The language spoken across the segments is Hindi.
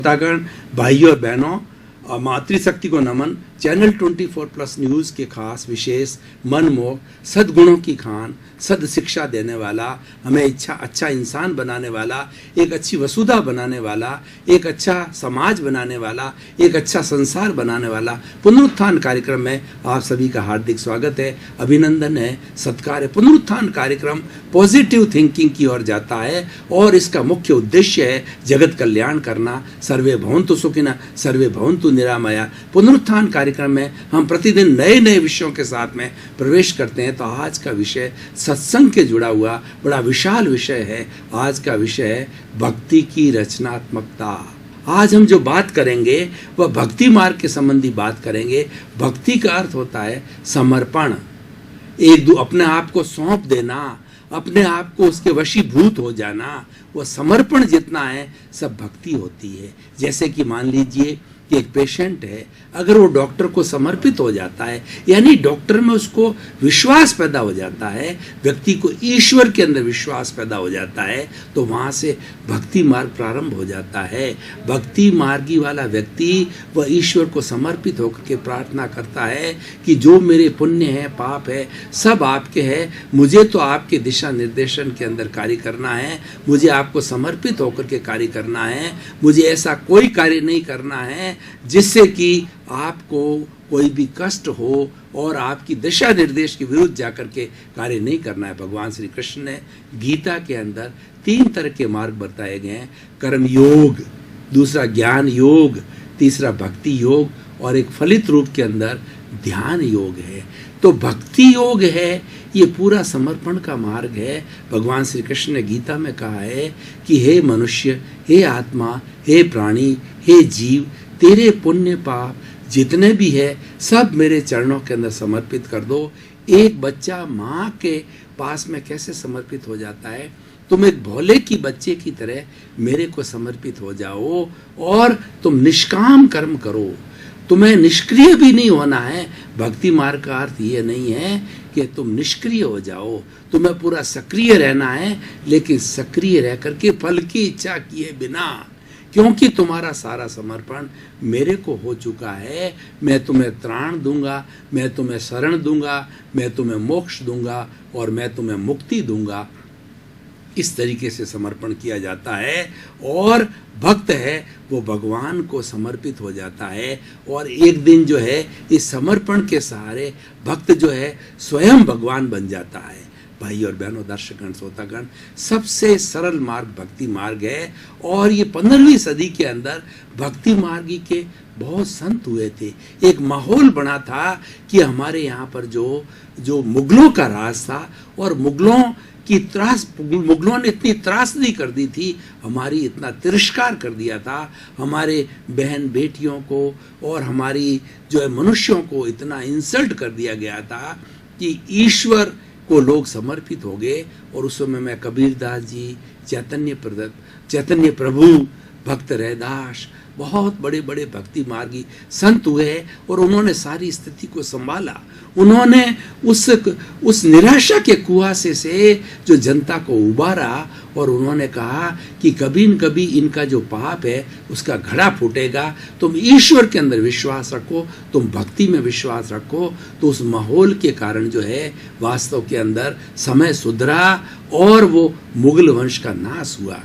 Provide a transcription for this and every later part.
श्रोतागण, भाइयों और बहनों, मातृशक्ति को नमन। चैनल 24+ न्यूज़ के खास विशेष मनमोहक सद्गुणों की खान, सद शिक्षा देने वाला, हमें अच्छा इंसान बनाने वाला, एक अच्छी वसुधा बनाने वाला, एक अच्छा समाज बनाने वाला, एक अच्छा संसार बनाने वाला पुनरुत्थान कार्यक्रम में आप सभी का हार्दिक स्वागत है, अभिनंदन है, सत्कार है। पुनरुत्थान कार्यक्रम पॉजिटिव थिंकिंग की ओर जाता है और इसका मुख्य उद्देश्य है जगत कल्याण करना। सर्वे भवन्तु सुखिनः, सर्वे भवन्तु निरामया। पुनरुत्थान कार्यक्रम में हम प्रतिदिन नए नए विषयों के साथ में प्रवेश करते हैं। तो आज का विषय सत्संग के जुड़ा हुआ बड़ा विशाल विषय है। आज का विषय है भक्ति की रचनात्मकता। आज हम जो बात करेंगे वह भक्ति मार्ग के संबंधी बात करेंगे। भक्ति का अर्थ होता है समर्पण, अपने आप को सौंप देना, अपने आप को उसके वशीभूत हो जाना। वह समर्पण जितना है सब भक्ति होती है। जैसे कि मान लीजिए कि एक पेशेंट है, अगर वो डॉक्टर को समर्पित हो जाता है, यानी डॉक्टर में उसको विश्वास पैदा हो जाता है, व्यक्ति को ईश्वर के अंदर विश्वास पैदा हो जाता है, तो वहाँ से भक्ति मार्ग प्रारंभ हो जाता है। भक्ति मार्गी वाला व्यक्ति वह ईश्वर को समर्पित होकर के प्रार्थना करता है कि जो मेरे पुण्य है, पाप है, सब आपके हैं, मुझे तो आपके दिशा निर्देशन के अंदर कार्य करना है, मुझे आपको समर्पित होकर के कार्य करना है, मुझे ऐसा कोई कार्य नहीं करना है जिससे कि आपको कोई भी कष्ट हो और आपकी दिशा निर्देश के विरुद्ध जाकर के कार्य नहीं करना है। भगवान श्री कृष्ण ने गीता के अंदर 3 तरह के मार्ग बताए गए हैं। कर्म योग, दूसरा ज्ञान योग, तीसरा भक्ति योग और एक फलित रूप के अंदर ध्यान योग है। तो भक्ति योग है, ये पूरा समर्पण का मार्ग है। भगवान श्री कृष्ण ने गीता में कहा है कि हे मनुष्य, हे आत्मा, हे प्राणी, हे जीव, तेरे पुण्य पाप जितने भी है सब मेरे चरणों के अंदर समर्पित कर दो। एक बच्चा माँ के पास में कैसे समर्पित हो जाता है, तुम एक भोले की बच्चे की तरह मेरे को समर्पित हो जाओ और तुम निष्काम कर्म करो। तुम्हें निष्क्रिय भी नहीं होना है। भक्ति मार्ग का अर्थ ये नहीं है कि तुम निष्क्रिय हो जाओ, तुम्हें पूरा सक्रिय रहना है, लेकिन सक्रिय रह करके फल की इच्छा किए बिना, क्योंकि तुम्हारा सारा समर्पण मेरे को हो चुका है। मैं तुम्हें त्राण दूंगा, मैं तुम्हें शरण दूंगा, मैं तुम्हें मोक्ष दूंगा और मैं तुम्हें मुक्ति दूंगा। इस तरीके से समर्पण किया जाता है और भक्त है वो भगवान को समर्पित हो जाता है और एक दिन जो है इस समर्पण के सहारे भक्त जो है स्वयं भगवान बन जाता है। भाई और बहनों, दर्शकगण, श्रोतागण, सबसे सरल मार्ग भक्ति मार्ग है और ये 15वीं सदी के अंदर भक्ति मार्गी के बहुत संत हुए थे। एक माहौल बना था कि हमारे यहाँ पर जो मुगलों का राज था और मुगलों ने इतनी त्रासदी कर दी थी, हमारी इतना तिरस्कार कर दिया था, हमारे बहन बेटियों को और हमारी जो है मनुष्यों को इतना इंसल्ट कर दिया गया था कि ईश्वर को लोग समर्पित हो गए। और उस समय में कबीरदास जी, चैतन्य प्रभु, भक्त रैदास, बहुत बड़े बड़े भक्ति मार्गी संत हुए और उन्होंने सारी स्थिति को संभाला। उन्होंने उस निराशा के कुआसे से जो जनता को उबारा और उन्होंने कहा कि कभी न कभी इनका जो पाप है उसका घड़ा फूटेगा। तुम ईश्वर के अंदर विश्वास रखो, तुम भक्ति में विश्वास रखो। तो उस माहौल के कारण जो है वास्तव के अंदर समय सुधरा और वो मुगल वंश का नाश हुआ।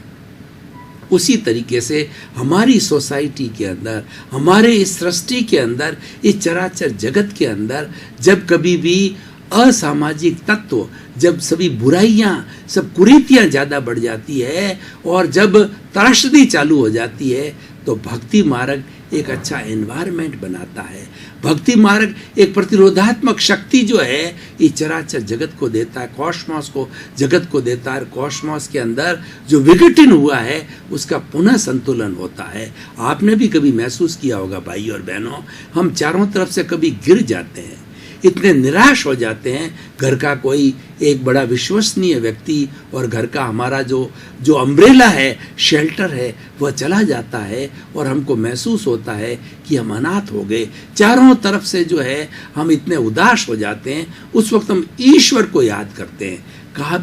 उसी तरीके से हमारी सोसाइटी के अंदर, हमारे इस सृष्टि के अंदर, इस चराचर जगत के अंदर जब कभी भी असामाजिक तत्व, जब सभी बुराइयां, सब कुरीतियां ज़्यादा बढ़ जाती है और जब त्रासदी चालू हो जाती है, तो भक्ति मार्ग एक अच्छा एनवायरनमेंट बनाता है। भक्ति मार्ग एक प्रतिरोधात्मक शक्ति जो है इस चराचर जगत को देता है, कॉस्मॉस को, जगत को देता है। कॉस्मॉस के अंदर जो विघटन हुआ है उसका पुनः संतुलन होता है। आपने भी कभी महसूस किया होगा भाई और बहनों, हम चारों तरफ से कभी गिर जाते हैं, इतने निराश हो जाते हैं। घर का कोई एक बड़ा विश्वसनीय व्यक्ति और घर का हमारा जो अम्ब्रेला है, शेल्टर है, वह चला जाता है और हमको महसूस होता है कि हम अनाथ हो गए। चारों तरफ से जो है हम इतने उदास हो जाते हैं। उस वक्त हम ईश्वर को याद करते हैं। कहा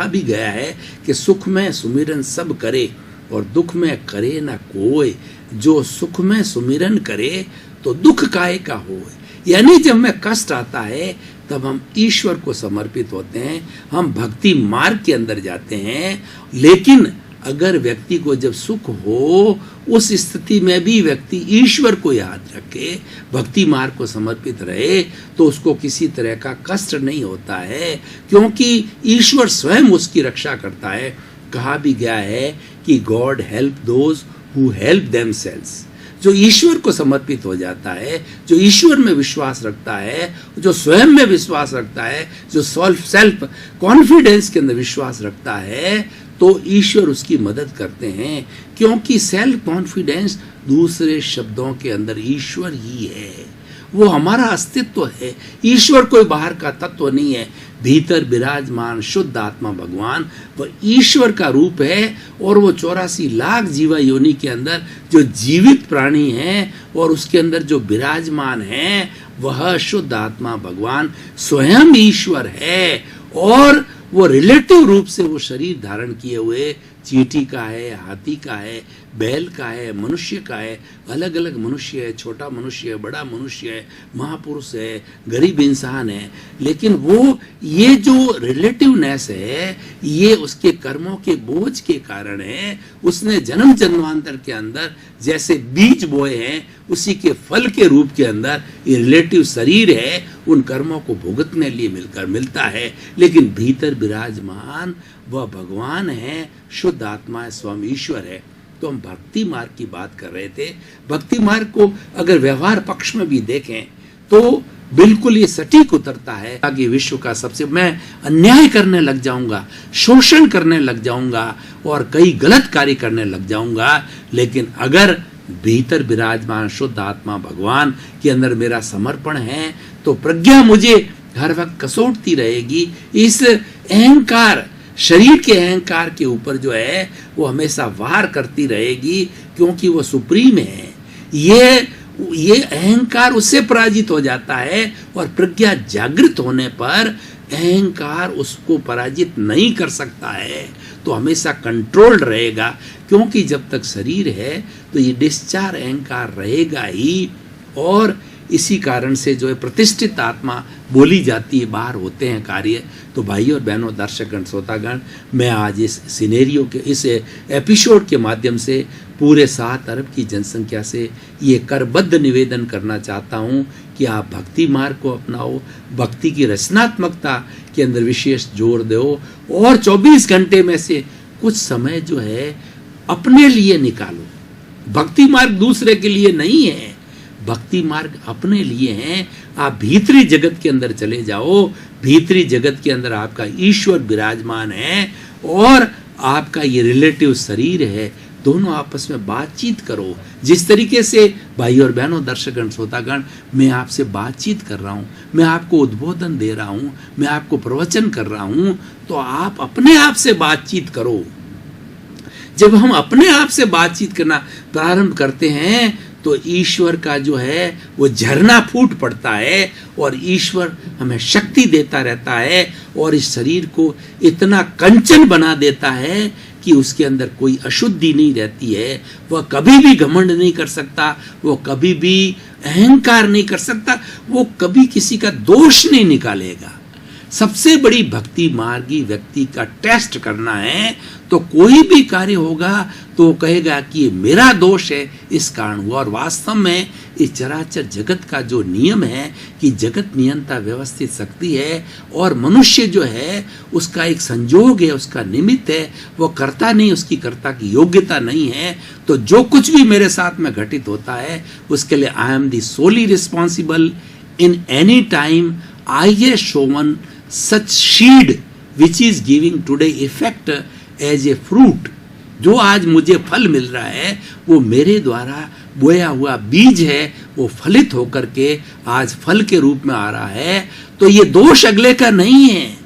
भी गया है कि सुख में सुमिरन सब करे, और दुख में करे न कोय, जो सुख में सुमिरन करे तो दुख काहे का होए। यानी जब हमें कष्ट आता है तब हम ईश्वर को समर्पित होते हैं, हम भक्ति मार्ग के अंदर जाते हैं। लेकिन अगर व्यक्ति को जब सुख हो, उस स्थिति में भी व्यक्ति ईश्वर को याद रखे, भक्ति मार्ग को समर्पित रहे, तो उसको किसी तरह का कष्ट नहीं होता है, क्योंकि ईश्वर स्वयं उसकी रक्षा करता है। कहा भी गया है कि God help those who help themselves. जो ईश्वर को समर्पित हो जाता है, जो ईश्वर में विश्वास रखता है, जो स्वयं में विश्वास रखता है, जो सेल्फ कॉन्फिडेंस के अंदर विश्वास रखता है, तो ईश्वर उसकी मदद करते हैं। क्योंकि सेल्फ कॉन्फिडेंस दूसरे शब्दों के अंदर ईश्वर ही है, वो हमारा अस्तित्व है। ईश्वर कोई बाहर का तत्व नहीं है, भीतर विराजमान शुद्ध आत्मा भगवान वो ईश्वर का रूप है। और वो 84 लाख जीवा योनि के अंदर जो जीवित प्राणी हैं और उसके अंदर जो विराजमान है, वह शुद्ध आत्मा भगवान स्वयं ईश्वर है। और वो रिलेटिव रूप से वो शरीर धारण किए हुए चींटी का है, हाथी का है, बैल का है, मनुष्य का है, अलग अलग मनुष्य है, छोटा मनुष्य है, बड़ा मनुष्य है, महापुरुष है, गरीब इंसान है। लेकिन वो ये जो रिलेटिवनेस है, ये उसके कर्मों के बोझ के कारण है। उसने जन्म जन्मांतर के अंदर जैसे बीज बोए हैं, उसी के फल के रूप के अंदर ये रिलेटिव शरीर है, उन कर्मों को भुगतने लिए मिलता है। लेकिन भीतर विराजमान वह भगवान है, शुद्ध आत्मा है, स्वामी ईश्वर है। तो हम भक्ति मार्ग की बात कर रहे थे। भक्ति मार्ग को अगर व्यवहार पक्ष में भी देखें तो बिल्कुल ये सटीक उतरता है कि विश्व का सबसे मैं अन्याय करने लग जाऊंगा, शोषण करने लग जाऊंगा और कई गलत कार्य करने लग जाऊंगा। लेकिन अगर भीतर विराजमान शुद्ध आत्मा भगवान के अंदर मेरा समर्पण है, तो प्रज्ञा मुझे हर वक्त कसोटती रहेगी। इस अहंकार, शरीर के अहंकार के ऊपर जो है वो हमेशा वार करती रहेगी, क्योंकि वो सुप्रीम है। ये अहंकार उससे पराजित हो जाता है और प्रज्ञा जागृत होने पर अहंकार उसको पराजित नहीं कर सकता है, तो हमेशा कंट्रोल्ड रहेगा। क्योंकि जब तक शरीर है तो ये डिस्चार्ज अहंकार रहेगा ही। और इसी कारण से जो है प्रतिष्ठित आत्मा बोली जाती है, बाहर होते हैं कार्य। तो भाई और बहनों, दर्शकगण, श्रोतागण, मैं आज इस सिनेरियो के, इस एपिसोड के माध्यम से पूरे 7 अरब की जनसंख्या से ये करबद्ध निवेदन करना चाहता हूँ कि आप भक्ति मार्ग को अपनाओ, भक्ति की रचनात्मकता के अंदर विशेष जोर दो और 24 घंटे में से कुछ समय जो है अपने लिए निकालो। भक्ति मार्ग दूसरे के लिए नहीं है, भक्ति मार्ग अपने लिए है। आप भीतरी जगत के अंदर चले जाओ, भीतरी जगत के अंदर आपका ईश्वर विराजमान है और आपका ये रिलेटिव शरीर है। दोनों आपस में बातचीत करो। जिस तरीके से भाई और बहनों, दर्शकगण, श्रोतागण, मैं आपसे बातचीत कर रहा हूँ, मैं आपको उद्बोधन दे रहा हूँ, मैं आपको प्रवचन कर रहा हूँ, तो आप अपने आप से बातचीत करो। जब हम अपने आप से बातचीत करना प्रारंभ करते हैं तो ईश्वर का जो है वो झरना फूट पड़ता है और ईश्वर हमें शक्ति देता रहता है और इस शरीर को इतना कंचन बना देता है कि उसके अंदर कोई अशुद्धि नहीं रहती है। वह कभी भी घमंड नहीं कर सकता, वो कभी भी अहंकार नहीं कर सकता, वो कभी किसी का दोष नहीं निकालेगा। सबसे बड़ी भक्ति मार्गी व्यक्ति का टेस्ट करना है तो कोई भी कार्य होगा तो वो कहेगा कि ये मेरा दोष है, इस कारण हुआ। और वास्तव में इस चराचर जगत का जो नियम है कि जगत नियंता व्यवस्थित शक्ति है और मनुष्य जो है उसका एक संजोग है, उसका निमित्त है, वो कर्ता नहीं, उसकी कर्ता की योग्यता नहीं है। तो जो कुछ भी मेरे साथ में घटित होता है उसके लिए I am the solely responsible. In any time I have shown such seed which is giving today effect as a fruit। जो आज मुझे फल मिल रहा है वो मेरे द्वारा बोया हुआ बीज है, वो फलित होकर के आज फल के रूप में आ रहा है। तो ये दोष अगले का नहीं है,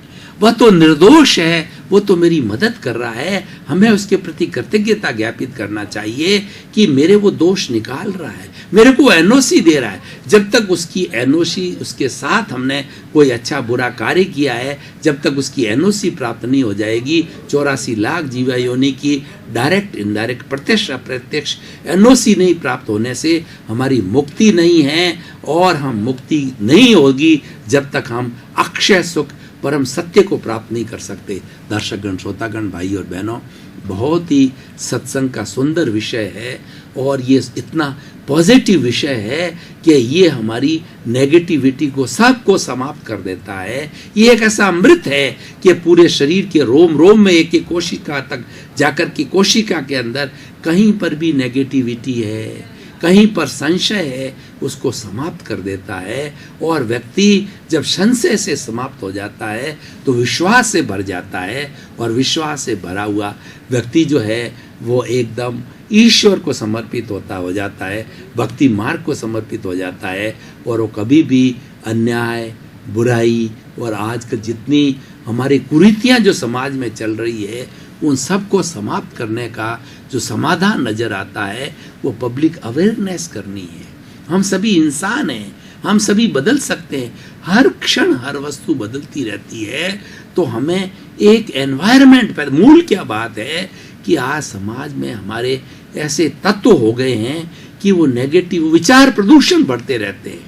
वह तो निर्दोष है, वो तो मेरी मदद कर रहा है, हमें उसके प्रति कृतज्ञता ज्ञापित करना चाहिए कि मेरे वो दोष निकाल रहा है, मेरे को एनओसी दे रहा है। जब तक उसकी एनओसी, उसके साथ हमने कोई अच्छा बुरा कार्य किया है, जब तक उसकी एनओसी प्राप्त नहीं हो जाएगी, 84 लाख जीवा योनि की डायरेक्ट इनडायरेक्ट प्रत्यक्ष अप्रत्यक्ष एनओसी नहीं प्राप्त होने से हमारी मुक्ति नहीं है, और हम मुक्ति नहीं होगी जब तक हम अक्षय सुख परम सत्य को प्राप्त नहीं कर सकते। दर्शकगण, श्रोतागण, भाई और बहनों, बहुत ही सत्संग का सुंदर विषय है, और ये इतना पॉजिटिव विषय है कि ये हमारी नेगेटिविटी को सबको समाप्त कर देता है। ये एक ऐसा अमृत है कि पूरे शरीर के रोम रोम में, एक एक कोशिका तक जाकर के, कोशिका के अंदर कहीं पर भी नेगेटिविटी है, कहीं पर संशय है, उसको समाप्त कर देता है। और व्यक्ति जब संशय से समाप्त हो जाता है तो विश्वास से भर जाता है, और विश्वास से भरा हुआ व्यक्ति जो है वो एकदम ईश्वर को समर्पित होता हो जाता है, भक्ति मार्ग को समर्पित हो जाता है, और वो कभी भी अन्याय, बुराई और आजकल जितनी हमारी कुरीतियाँ जो समाज में चल रही है, उन सबको समाप्त करने का जो समाधान नजर आता है वो पब्लिक अवेयरनेस करनी है। हम सभी इंसान हैं, हम सभी बदल सकते हैं, हर क्षण हर वस्तु बदलती रहती है। तो हमें एक एनवायरनमेंट पर, मूल क्या बात है कि आज समाज में हमारे ऐसे तत्व हो गए हैं कि वो नेगेटिव विचार प्रदूषण बढ़ते रहते हैं,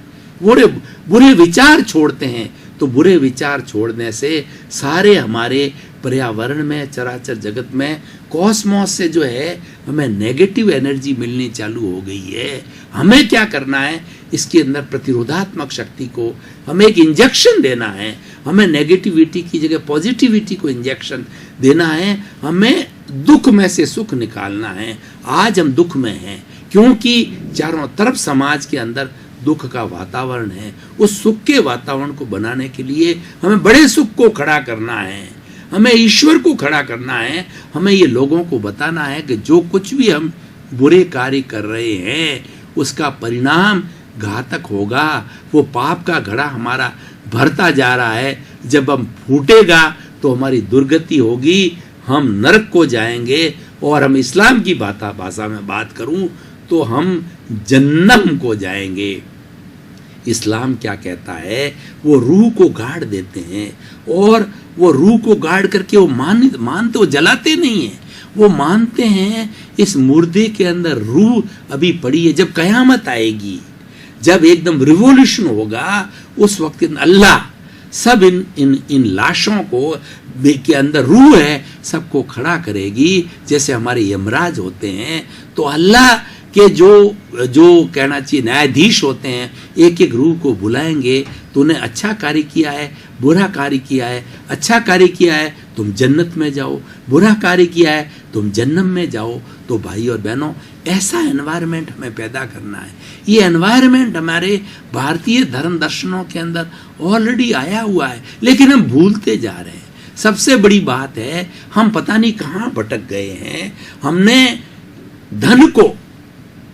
बुरे विचार छोड़ते हैं। तो बुरे विचार छोड़ने से सारे हमारे पर्यावरण में, चराचर जगत में, कॉस्मोस से जो है हमें नेगेटिव एनर्जी मिलनी चालू हो गई है। हमें क्या करना है, इसके अंदर प्रतिरोधात्मक शक्ति को हमें एक इंजेक्शन देना है। हमें नेगेटिविटी की जगह पॉजिटिविटी को इंजेक्शन देना है। हमें दुख में से सुख निकालना है। आज हम दुख में हैं क्योंकि चारों तरफ समाज के अंदर दुख का वातावरण है। उस सुख के वातावरण को बनाने के लिए हमें बड़े सुख को खड़ा करना है, हमें ईश्वर को खड़ा करना है। हमें ये लोगों को बताना है कि जो कुछ भी हम बुरे कार्य कर रहे हैं उसका परिणाम घातक होगा। वो पाप का घड़ा हमारा भरता जा रहा है, जब हम फूटेगा तो हमारी दुर्गति होगी, हम नरक को जाएंगे। और हम इस्लाम की भाषा में बात करूं तो हम जन्नत को जाएंगे। इस्लाम क्या कहता है, वो रूह को गाड़ देते हैं, और वो रूह को गाड़ करके वो मानते, वो जलाते नहीं है, वो मानते हैं इस मुर्दे के अंदर रूह अभी पड़ी है। जब कयामत आएगी, जब एकदम रिवॉल्यूशन होगा, उस वक्त अल्लाह सब इन लाशों को के अंदर रूह है, सबको खड़ा करेगी। जैसे हमारे यमराज होते हैं, तो अल्लाह के जो कहना चाहिए न्यायाधीश होते हैं, एक एक रूह को बुलाएंगे, तूने अच्छा कार्य किया है, बुरा कार्य किया है, अच्छा कार्य किया है तुम जन्नत में जाओ, बुरा कार्य किया है तुम जन्नत में जाओ। तो भाई और बहनों, ऐसा एनवायरनमेंट हमें पैदा करना है। ये एनवायरनमेंट हमारे भारतीय धर्म दर्शनों के अंदर ऑलरेडी आया हुआ है, लेकिन हम भूलते जा रहे हैं। सबसे बड़ी बात है, हम पता नहीं कहाँ भटक गए हैं। हमने धन को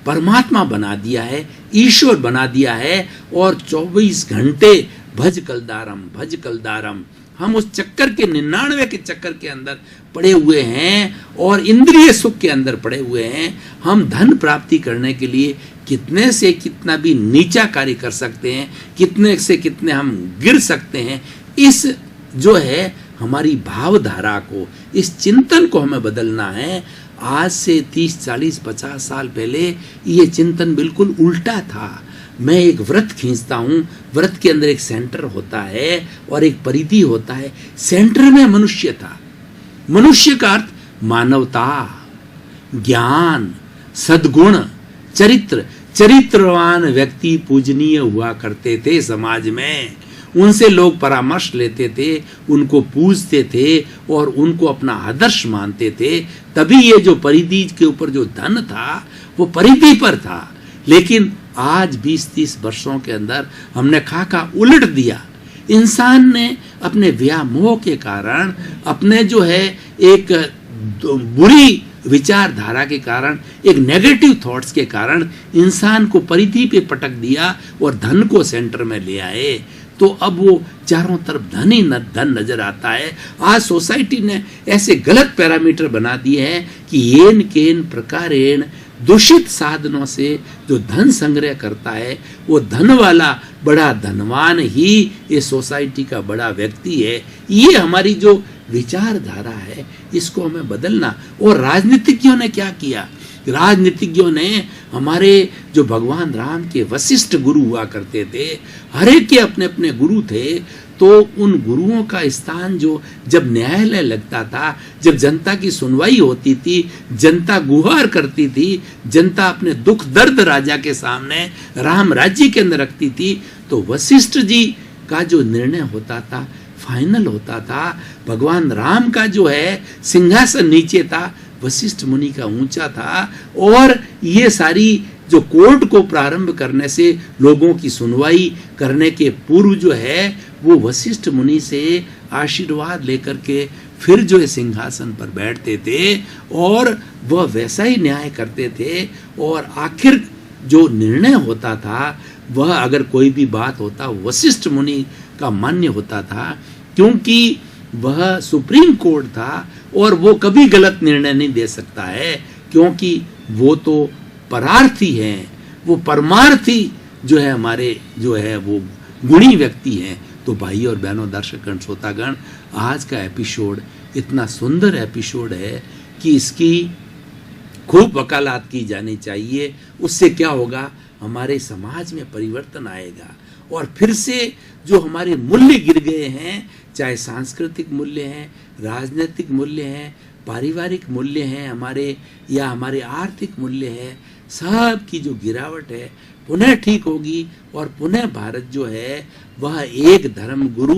परमात्मा बना दिया है, ईश्वर बना दिया है, और 24 घंटे भज कलदारम हम उस चक्कर के 99 के चक्कर के अंदर पड़े हुए हैं, और इंद्रिय सुख के अंदर पड़े हुए हैं। हम धन प्राप्ति करने के लिए कितने से कितना भी नीचा कार्य कर सकते हैं, कितने से कितने हम गिर सकते हैं। इस जो है हमारी भावधारा को, इस चिंतन को हमें बदलना है। आज से 30, 40, 50 साल पहले ये चिंतन बिल्कुल उल्टा था। मैं एक व्रत खींचता हूँ, व्रत के अंदर एक सेंटर होता है और एक परिधि होता है। सेंटर में मनुष्य था। मनुष्य का अर्थ मानवता, ज्ञान, सद्गुण, चरित्रवान व्यक्ति पूजनीय हुआ करते थे समाज में। उनसे लोग परामर्श लेते थे, उनको पूजते थे और उनको अपना आदर्श मानते थे। तभी ये जो परिधि के ऊपर जो धन था वो परिधि पर था। लेकिन आज 20-30 वर्षों के अंदर हमने खाका उलट दिया। इंसान ने अपने व्यामोह के कारण, अपने जो है एक बुरी विचारधारा के कारण, एक नेगेटिव थॉट्स के कारण इंसान को परिधि पे पटक दिया और धन को सेंटर में ले आए। तो अब वो चारों तरफ धन ही धन नजर आता है। आज सोसाइटी ने ऐसे गलत पैरामीटर बना दिए हैं कि येन केन प्रकारेण दूषित साधनों से जो धन संग्रह करता है वो धन वाला बड़ा धनवान ही ये सोसाइटी का बड़ा व्यक्ति है। ये हमारी जो विचारधारा है इसको हमें बदलना। और राजनीतिज्ञों ने क्या किया? राजनीतिज्ञों ने हमारे जो भगवान राम के वशिष्ठ गुरु हुआ करते थे, हर एक के अपने अपने गुरु थे, तो उन गुरुओं का स्थान जो जब न्यायालय लगता था, जब जनता की सुनवाई होती थी, जनता गुहार करती थी, जनता अपने दुख दर्द राजा के सामने राम राज्य के अंदर रखती थी, तो वशिष्ठ जी का जो निर्णय होता था फाइनल होता था। भगवान राम का जो है सिंहासन नीचे था, वशिष्ठ मुनि का ऊंचा था। और ये सारी जो कोर्ट को प्रारंभ करने से लोगों की सुनवाई करने के पूर्व जो है वो वशिष्ठ मुनि से आशीर्वाद लेकर के फिर जो है सिंहासन पर बैठते थे और वह वैसा ही न्याय करते थे। और आखिर जो निर्णय होता था वह अगर कोई भी बात होता वशिष्ठ मुनि का मान्य होता था, क्योंकि वह सुप्रीम कोर्ट था और वो कभी गलत निर्णय नहीं दे सकता है, क्योंकि वो तो परार्थी हैं, वो परमार्थी जो है हमारे जो है वो गुणी व्यक्ति हैं। तो भाई और बहनों, दर्शकगण, श्रोतागण, आज का एपिसोड इतना सुंदर एपिसोड है कि इसकी खूब वकालत की जानी चाहिए। उससे क्या होगा? हमारे समाज में परिवर्तन आएगा और फिर से जो हमारे मूल्य गिर गए हैं, चाहे सांस्कृतिक मूल्य हैं, राजनीतिक मूल्य हैं, पारिवारिक मूल्य हैं हमारे, या हमारे आर्थिक मूल्य हैं, सब की जो गिरावट है पुनः ठीक होगी। और पुनः भारत जो है वह एक धर्म गुरु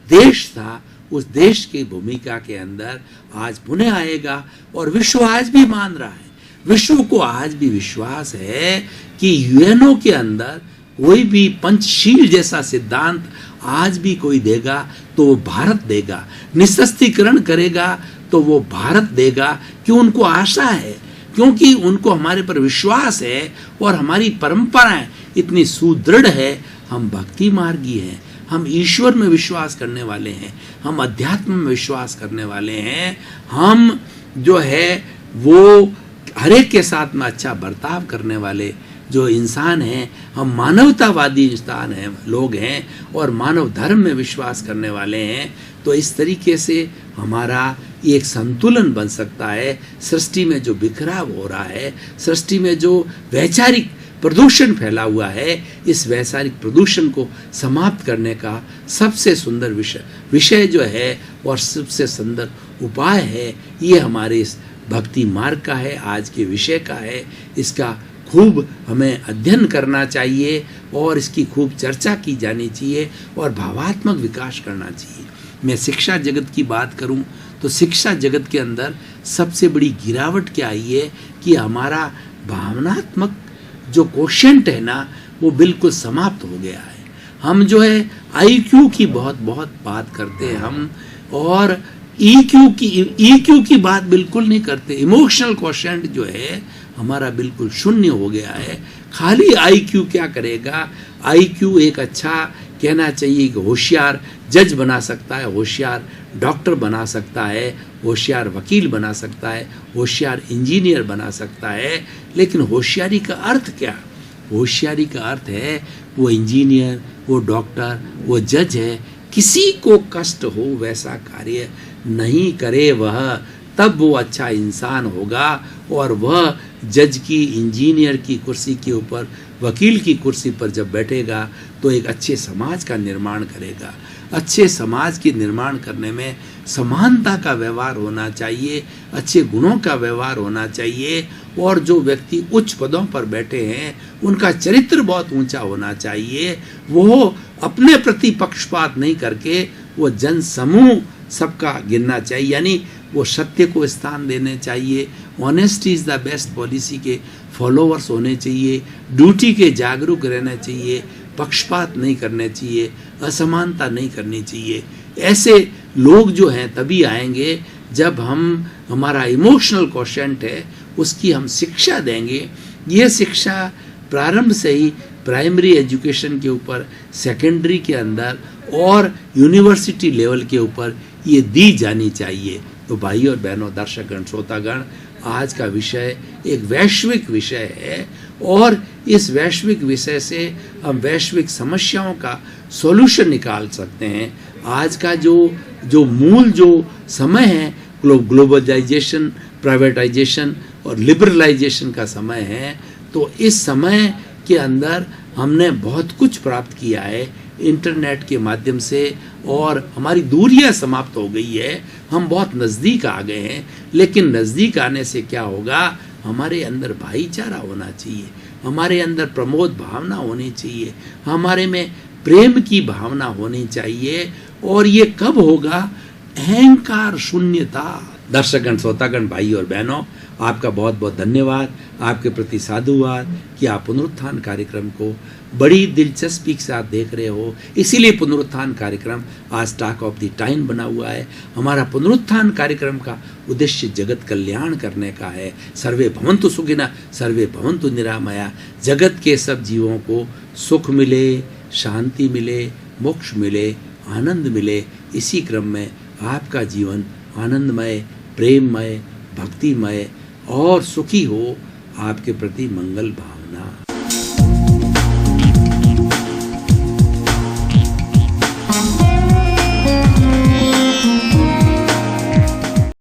देश था, उस देश की भूमिका के अंदर आज पुनः आएगा। और विश्व आज भी मान रहा है, विश्व को आज भी विश्वास है कि यूएनओ के अंदर कोई भी पंचशील जैसा सिद्धांत आज भी कोई देगा तो वो भारत देगा, निशस्त्रीकरण करेगा तो वो भारत देगा। क्यों? उनको आशा है, क्योंकि उनको हमारे पर विश्वास है और हमारी परंपराएं इतनी सुदृढ़ है। हम भक्ति मार्गी हैं, हम ईश्वर में विश्वास करने वाले हैं, हम अध्यात्म में विश्वास करने वाले हैं, हम जो है वो हर एक के साथ में अच्छा बर्ताव करने वाले जो इंसान हैं, हम मानवतावादी इंसान हैं, लोग हैं और मानव धर्म में विश्वास करने वाले हैं। तो इस तरीके से हमारा एक संतुलन बन सकता है। सृष्टि में जो बिखराव हो रहा है, सृष्टि में जो वैचारिक प्रदूषण फैला हुआ है, इस वैचारिक प्रदूषण को समाप्त करने का सबसे सुंदर विषय जो है और सबसे सुंदर उपाय है, ये हमारे इस भक्ति मार्ग का है, आज के विषय का है। इसका खूब हमें अध्ययन करना चाहिए और इसकी खूब चर्चा की जानी चाहिए और भावात्मक विकास करना चाहिए। मैं शिक्षा जगत की बात करूं तो शिक्षा जगत के अंदर सबसे बड़ी गिरावट क्या आई है कि हमारा भावनात्मक जो कोशेंट है ना वो बिल्कुल समाप्त हो गया है। हम जो है आईक्यू की बहुत बात करते हैं हम, और ईक्यू की बात बिल्कुल नहीं करते। इमोशनल कोशेंट जो है हमारा बिल्कुल शून्य हो गया है। खाली आईक्यू क्या करेगा? आईक्यू एक अच्छा कहना चाहिए कि होशियार जज बना सकता है, होशियार डॉक्टर बना सकता है, होशियार वकील बना सकता है, होशियार इंजीनियर बना सकता है। लेकिन होशियारी का अर्थ क्या? होशियारी का अर्थ है वो इंजीनियर, वो डॉक्टर, वो जज है, किसी को कष्ट हो वैसा कार्य नहीं करे वह, तब वो अच्छा इंसान होगा। और वह जज की, इंजीनियर की कुर्सी के ऊपर, वकील की कुर्सी पर जब बैठेगा तो एक अच्छे समाज का निर्माण करेगा। अच्छे समाज की निर्माण करने में समानता का व्यवहार होना चाहिए, अच्छे गुणों का व्यवहार होना चाहिए। और जो व्यक्ति उच्च पदों पर बैठे हैं उनका चरित्र बहुत ऊंचा होना चाहिए। वो अपने प्रति पक्षपात नहीं करके वो जन समूह सबका गिनना चाहिए, यानी वो सत्य को स्थान देने चाहिए। Honesty is the best policy के फॉलोअर्स होने चाहिए, ड्यूटी के जागरूक रहना चाहिए, पक्षपात नहीं करने चाहिए, असमानता नहीं करनी चाहिए। ऐसे लोग जो हैं तभी आएंगे जब हम हमारा इमोशनल कोशेंट है उसकी हम शिक्षा देंगे। ये शिक्षा प्रारंभ से ही प्राइमरी एजुकेशन के ऊपर, सेकेंडरी के अंदर और यूनिवर्सिटी लेवल के ऊपर ये दी जानी चाहिए। तो भाई और बहनों, दर्शकगण, श्रोतागण, आज का विषय एक वैश्विक विषय है और इस वैश्विक विषय से हम वैश्विक समस्याओं का सॉल्यूशन निकाल सकते हैं। आज का जो मूल जो समय है, ग्लोबलाइजेशन, प्राइवेटाइजेशन और लिबरलाइजेशन का समय है। तो इस समय के अंदर हमने बहुत कुछ प्राप्त किया है इंटरनेट के माध्यम से और हमारी दूरियां समाप्त हो गई है, हम बहुत नज़दीक आ गए हैं। लेकिन नज़दीक आने से क्या होगा, हमारे अंदर भाईचारा होना चाहिए, हमारे अंदर प्रमोद भावना होनी चाहिए, हमारे में प्रेम की भावना होनी चाहिए। और ये कब होगा, अहंकार शून्यता। दर्शकगण, श्रोतागण, भाई और बहनों, आपका बहुत बहुत धन्यवाद, आपके प्रति साधुवाद कि आप पुनरुत्थान कार्यक्रम को बड़ी दिलचस्पी के साथ देख रहे हो। इसीलिए पुनरुत्थान कार्यक्रम आज टॉक ऑफ द टाइम बना हुआ है। हमारा पुनरुत्थान कार्यक्रम का उद्देश्य जगत कल्याण करने का है। सर्वे भवन्तु सुखिनः, सर्वे भवन्तु निरामया। जगत के सब जीवों को सुख मिले, शांति मिले, मोक्ष मिले, आनंद मिले। इसी क्रम में आपका जीवन आनंदमय, प्रेममय, भक्तिमय और सुखी हो। आपके प्रति मंगल भावना।